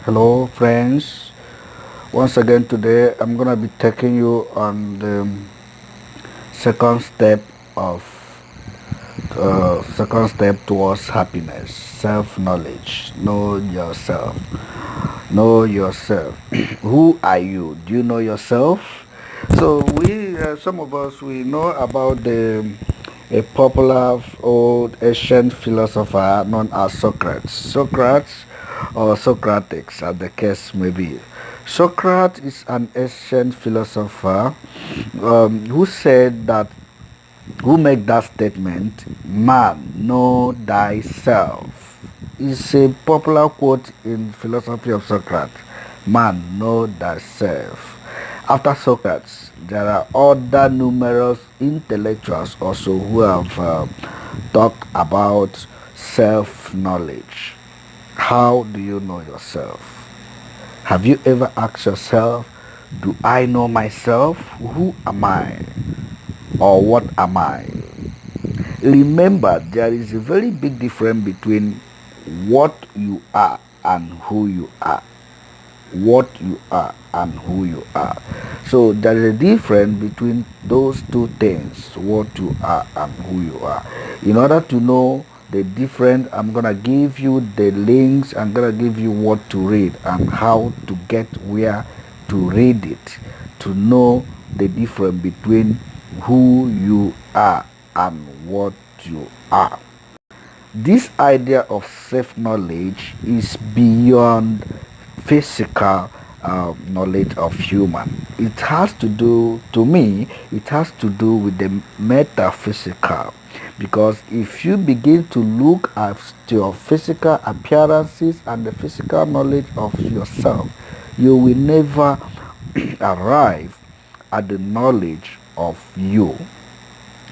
Hello friends, once again today I'm gonna be taking you on the second step of second step towards happiness, self-knowledge. Know yourself. Who are you? Do you know yourself? So some of us, we know about the a popular old ancient philosopher known as Socrates or Socrates, as the case may be. Socrates is an ancient philosopher who said that, who make that statement, man, know thyself. It's a popular quote in philosophy of Socrates. Man, know thyself. After Socrates, there are other numerous intellectuals also who have talked about self-knowledge. How do you know yourself? Have you ever asked yourself, do I know myself? Who am I? Or what am I? Remember, there is a very big difference between what you are and who you are. What you are and who you are. So there is a difference between those two things, what you are and who you are. In order to know the difference, I'm gonna give you the links, I'm gonna give you what to read and how to get where to read it, to know the difference between who you are and what you are. This idea of self-knowledge is beyond physical knowledge of human. It has to do, to me, it has to do with the metaphysical. Because if you begin to look at your physical appearances and the physical knowledge of yourself, you will never arrive at the knowledge of you.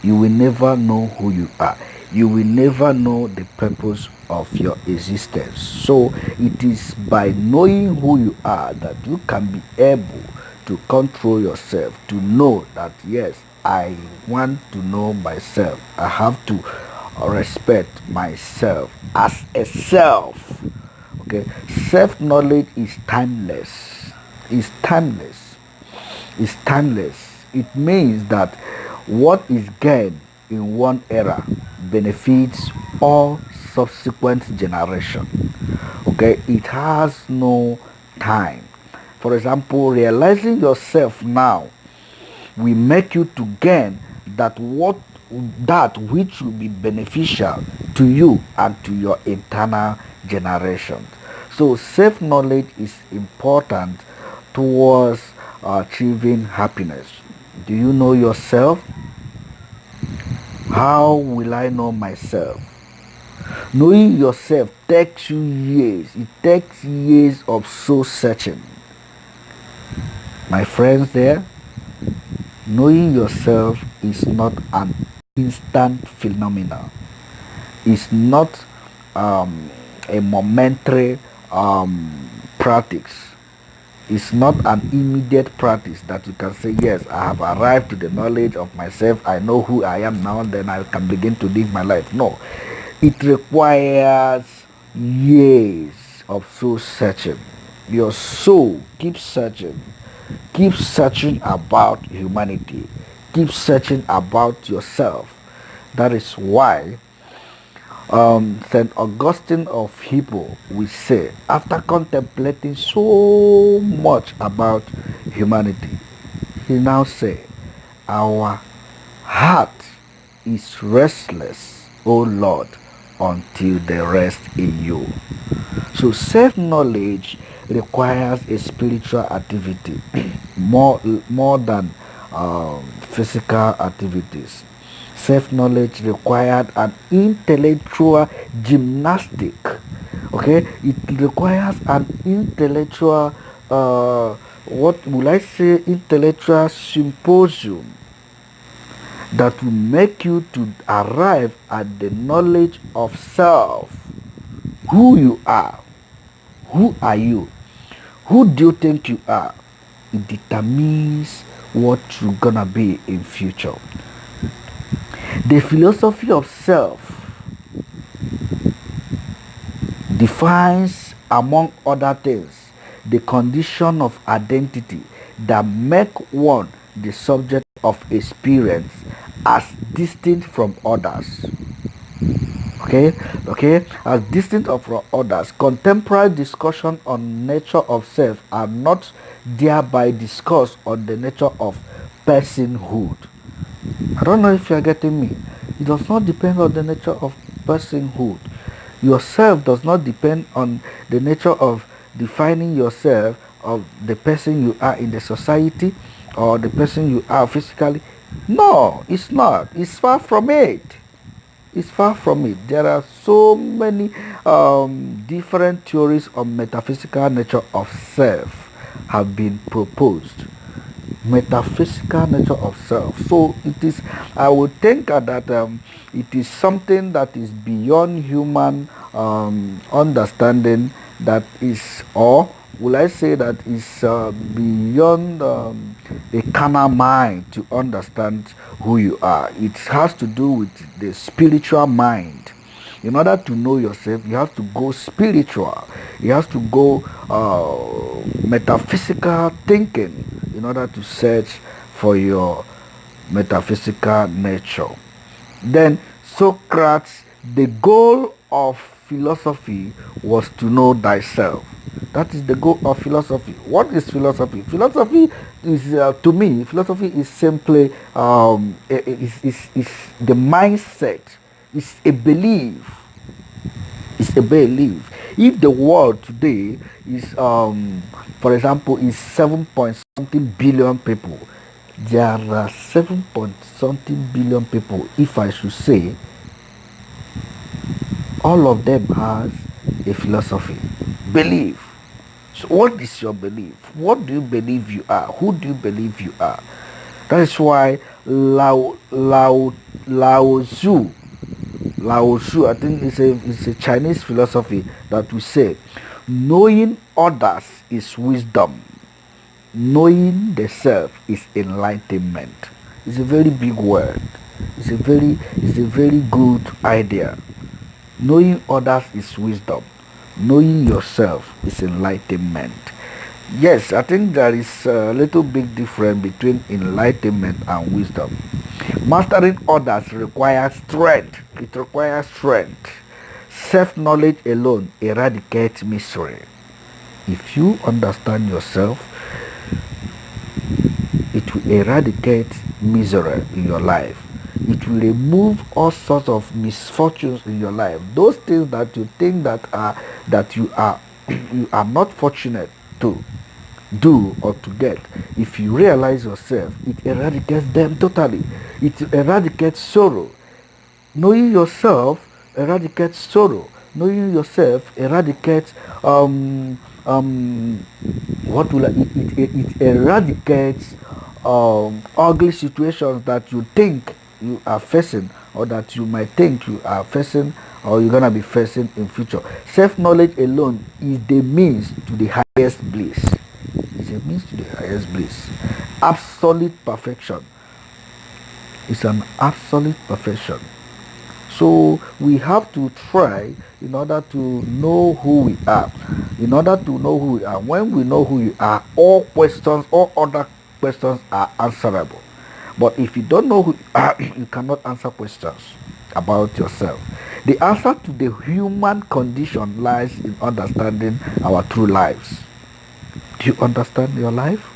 You will never know who you are. You will never know the purpose of your existence. So it is by knowing who you are that you can be able to control yourself, to know that yes, I want to know myself. I have to respect myself as a self. Okay, self-knowledge is timeless. Is timeless. Is timeless. It means that what is gained in one era benefits all subsequent generation. Okay, it has no time. For example, realizing yourself now will make you to gain that which will be beneficial to you and to your internal generation. So self-knowledge is important towards achieving happiness. Do you know yourself? How will I know myself? Knowing yourself takes you years. It takes years of soul searching. My friends there, knowing yourself is not an instant phenomenon. It's not a momentary practice. It's not an immediate practice that you can say, yes, I have arrived to the knowledge of myself. I know who I am now, then I can begin to live my life. No, it requires years of soul searching. Your soul keep searching about humanity, keep searching about yourself. That is why St. Augustine of Hippo will say, after contemplating so much about humanity, he now say, our heart is restless, O Lord, until they rest in you. So self-knowledge requires a spiritual activity more than physical activities. Self-knowledge required an intellectual gymnastic. Okay, it requires an intellectual what will I say, intellectual symposium that will make you to arrive at the knowledge of self. Who you are. Who are you? Who do you think you are? It determines what you're gonna be in future. The philosophy of self defines, among other things, the condition of identity that make one the subject of experience as distinct from others. Okay, okay, as distinct from others. Contemporary discussion on nature of self are not thereby discussed on the nature of personhood. I don't know if you are getting me. It does not depend on the nature of personhood. Yourself does not depend on the nature of defining yourself of the person you are in the society or the person you are physically. No, it's not. It's far from it. It's far from it. There are so many different theories on metaphysical nature of self have been proposed. Metaphysical nature of self. So it is. I would think that it is something that is beyond human understanding. That is, or will I say that is beyond a carnal mind to understand who you are. It has to do with the spiritual mind. In order to know yourself, you have to go spiritual. You have to go metaphysical thinking in order to search for your metaphysical nature. Then Socrates, the goal of philosophy was to know thyself. That is the goal of philosophy. What is philosophy? Philosophy is, to me, philosophy is simply is the mindset. It's a belief. It's a belief. If the world today is, for example, is 7 point something billion people, there are 7 point something billion people. If I should say, all of them has a philosophy, belief. So, what is your belief? What do you believe you are? Who do you believe you are? That is why Lao Tzu, Lao Tzu, I think it's a Chinese philosophy that we say, knowing others is wisdom, knowing the self is enlightenment. It's a very big word. It's a very good idea. Knowing others is wisdom. Knowing yourself is enlightenment. Yes, I think there is a little big difference between enlightenment and wisdom. Mastering others requires strength. It requires strength. Self-knowledge alone eradicates misery. If you understand yourself, it will eradicate misery in your life. It will remove all sorts of misfortunes in your life. Those things that you think that you are you are not fortunate to do or to get. If you realize yourself, it eradicates them totally. It eradicates sorrow. Knowing yourself eradicates sorrow. Knowing yourself eradicates what will I, it eradicates ugly situations that you think you are facing or that you might think you are facing or you're gonna be facing in future. Self-knowledge alone is the means to the highest bliss. It's a means to the highest bliss. Absolute perfection. It's an absolute perfection. So we have to try in order to know who we are. In order to know who we are, when we know who we are, all questions, all other questions are answerable. But if you don't know who you are, you cannot answer questions about yourself. The answer to the human condition lies in understanding our true lives. Do you understand your life?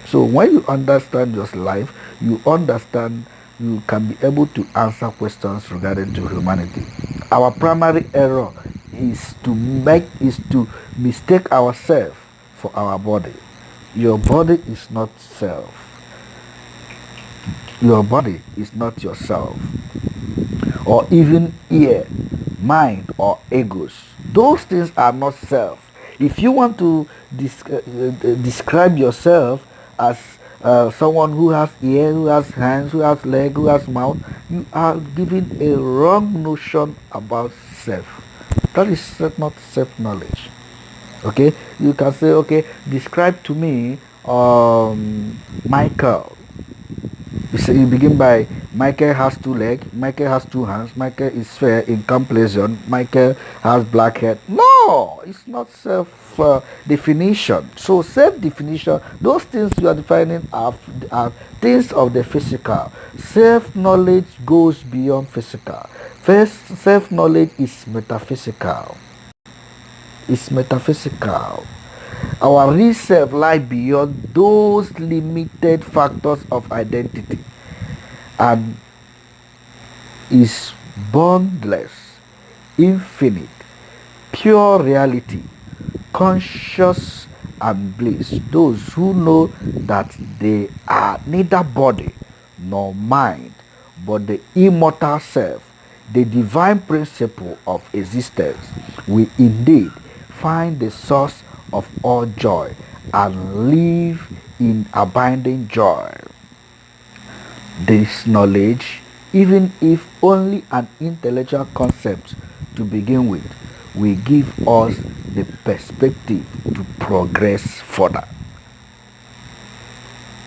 So when you understand your life, you understand you can be able to answer questions regarding to humanity. Our primary error is to mistake ourselves for our body. Your body is not self. Your body is not yourself. Or even ear, mind, or egos. Those things are not self. If you want to describe yourself as someone who has ear, who has hands, who has leg, who has mouth, you are giving a wrong notion about self. That is not self-knowledge. Okay, you can say, okay, describe to me Michael. You say you begin by Michael has two legs, Michael has two hands, Michael is fair in complexion, Michael has black hair. No, No, it's not self definition. So self definition, those things you are defining are things of the physical. Self knowledge goes beyond physical. First, self knowledge is metaphysical. It's metaphysical. Our real self lies beyond those limited factors of identity and is boundless, infinite, pure reality, conscious and bliss. Those who know that they are neither body nor mind, but the immortal self, the divine principle of existence, will indeed find the source of all joy and live in abiding joy. This knowledge, even if only an intellectual concept to begin with, will give us the perspective to progress further.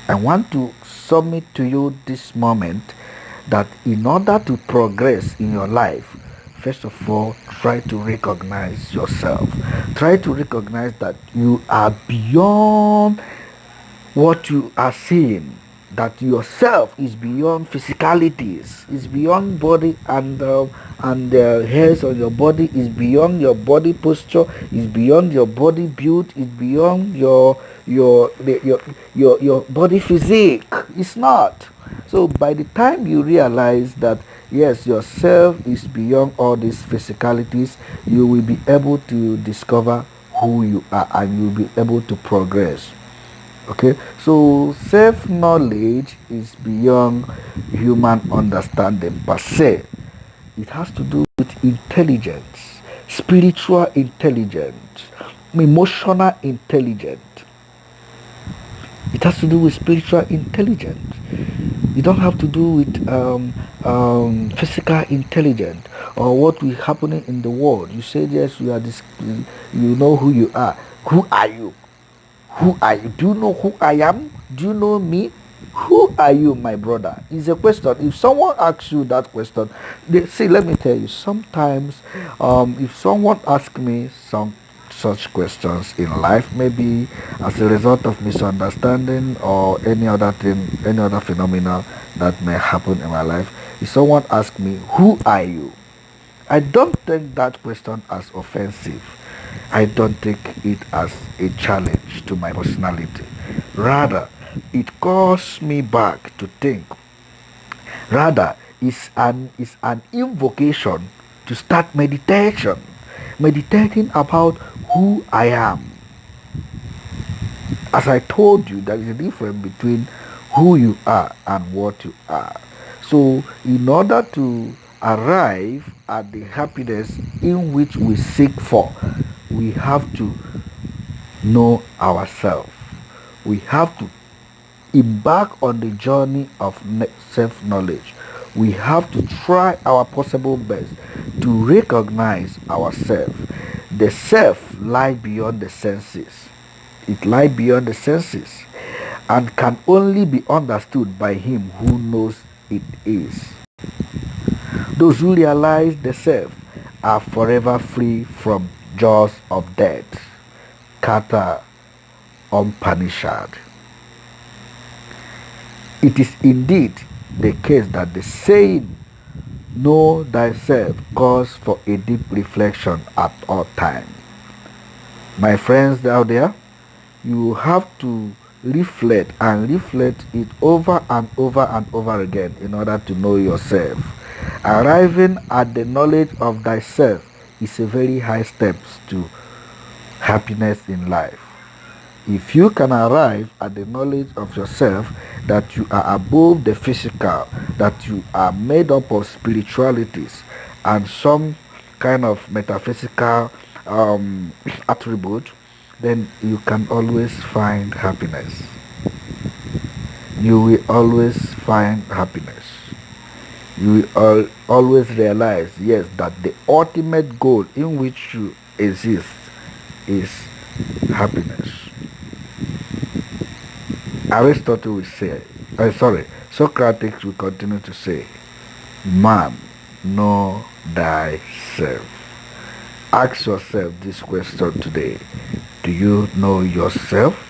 I want to submit to you this moment that in order to progress in your life, first of all, try to recognize yourself. Try to recognize that you are beyond what you are seeing, that yourself is beyond physicalities, is beyond body and the hairs on your body, is beyond your body posture, is beyond your body build, is beyond your body physique. It's not. So by the time you realize that yes, yourself is beyond all these physicalities, you will be able to discover who you are and you'll be able to progress. Okay, so self knowledge is beyond human understanding per se. It has to do with intelligence, spiritual intelligence, emotional intelligence. It has to do with spiritual intelligence. You don't have to do with physical intelligence or what will happening in the world. You say yes, you are this. You know who you are. Who are you? Who are you? Do you know who I am? Do you know me? Who are you, my brother? Is a question. If someone asks you that question, see, let me tell you, sometimes if someone asks me some such questions in life, maybe as a result of misunderstanding or any other thing, any other phenomena that may happen in my life, if someone asks me, who are you? I don't take that question as offensive. I don't take it as a challenge to my personality. Rather, it calls me back to think. Rather, it's an invocation to start meditation. Meditating about who I am. As I told you, there is a difference between who you are and what you are. So, in order to arrive at the happiness in which we seek for, we have to know ourselves. We have to embark on the journey of self knowledge. We have to try our possible best to recognize ourselves. The self lies beyond the senses. It lies beyond the senses and can only be understood by him who knows it is. Those who realize the self are forever free from jaws of death. Kata Upanishad. It is indeed the case that the saying, know thyself, calls for a deep reflection at all times. My friends out there, you have to reflect and reflect it over and over and over again in order to know yourself. Arriving at the knowledge of thyself is a very high step to happiness in life. If you can arrive at the knowledge of yourself, that you are above the physical, that you are made up of spiritualities and some kind of metaphysical attribute, then you can always find happiness. You will always find happiness. You will always realize, yes, that the ultimate goal in which you exist is happiness. Aristotle will say, Socrates will continue to say, man, know thyself. Ask yourself this question today. Do you know yourself?